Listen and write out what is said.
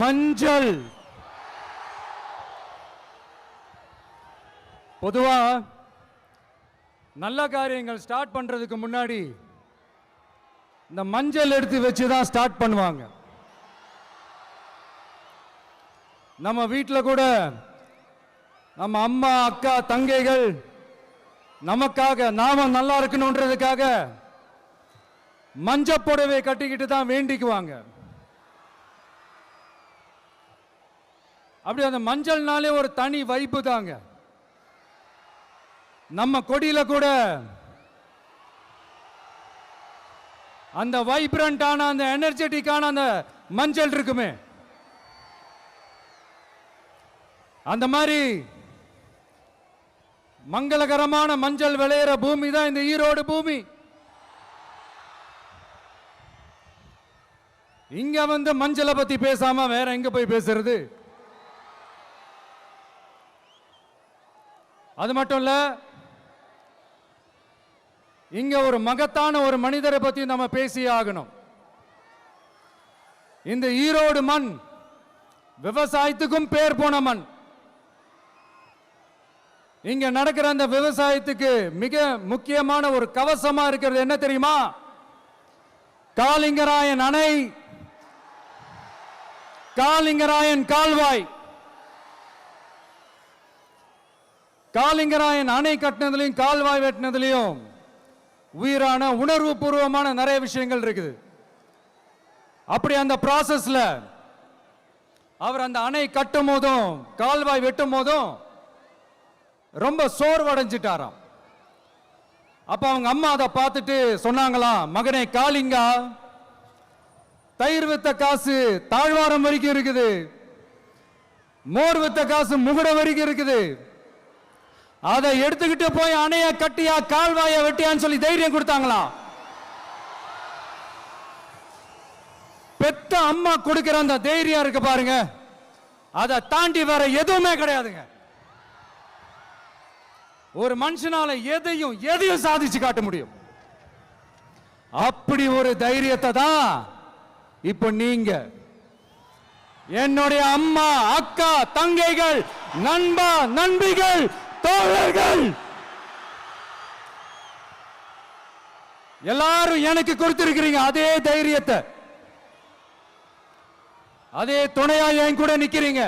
மஞ்சள். பொதுவா நல்ல காரியங்கள் ஸ்டார்ட் பண்றதுக்கு முன்னாடி இந்த மஞ்சள் எடுத்து வச்சு தான் ஸ்டார்ட் பண்ணுவாங்க. நம்ம வீட்டில் கூட நம்ம அம்மா அக்கா தங்கைகள் நமக்காக நாம நல்லா இருக்கணும்ன்றதுக்காக மஞ்சள் புடவை கட்டிக்கிட்டு தான் வேண்டிக்குவாங்க. அப்படி அந்த மஞ்சள்னாலே ஒரு தனி வைப்பு தாங்க. நம்ம கொடியில கூட அந்த வைப்ரண்டான அந்த எனர்ஜெட்டிக்கான அந்த மஞ்சள் இருக்குமே, அந்த மாதிரி மங்களகரமான மஞ்சள் விளையிற பூமி தான் இந்த ஈரோடு பூமி. இங்க வந்து மஞ்சளை பத்தி பேசாம வேற எங்க போய் பேசுறது? அது மட்டும் இல்ல, இங்க ஒரு மகத்தான ஒரு மனிதரை பத்தி நம்ம பேசி ஆகணும். இந்த ஈரோடு மண் விவசாயத்துக்கும் பேர் போன மண். இங்க நடக்கிற அந்த விவசாயத்துக்கு மிக முக்கியமான ஒரு கவசமா இருக்கிறது என்ன தெரியுமா? காலிங்கராயன் அணை, காலிங்கராயன் கால்வாய். காலிங்கராயன் அணை கட்டினதுலையும் கால்வாய் வெட்டினதுலையும் உயிரான உணர்வு பூர்வமான நிறைய விஷயங்கள் இருக்குது. அப்படி அந்த ப்ராசஸ்ல அவர் அந்த அணை கட்டும் போதும் கால்வாய் வெட்டும் போதும் ரொம்ப சோர்வடைஞ்சிட்டாராம். அப்ப அவங்க அம்மா அதை பார்த்துட்டு சொன்னாங்களாம், மகனே காளிங்கா, தயிர் வித்த காசு தாழ்வாரம் வரைக்கும் இருக்குது, மோர் வித்த காசு முகுட வரைக்கும் இருக்குது, அதை எடுத்துக்கிட்டு போய் அணைய கட்டியா கால்வாய வெட்டியான்னு சொல்லி தைரியம் கொடுத்தாங்களா? பெத்த அம்மா கொடுக்கிற அந்த தைரியம் இருக்கு பாருங்க, அதை தாண்டி வேற எதுவுமே கிடையாதுங்க. ஒரு மனுஷனால எதையும் சாதிச்சு காட்ட முடியும். அப்படி ஒரு தைரியத்தை தான் இப்ப நீங்க என்னுடைய அம்மா அக்கா தங்கைகள் நண்பா நண்பிகள் தோழர்கள் எல்லாரும் எனக்கு கொடுத்திருக்கிறீங்க. அதே தைரியத்தை, அதே துணையா என் கூட நிக்கிறீங்க.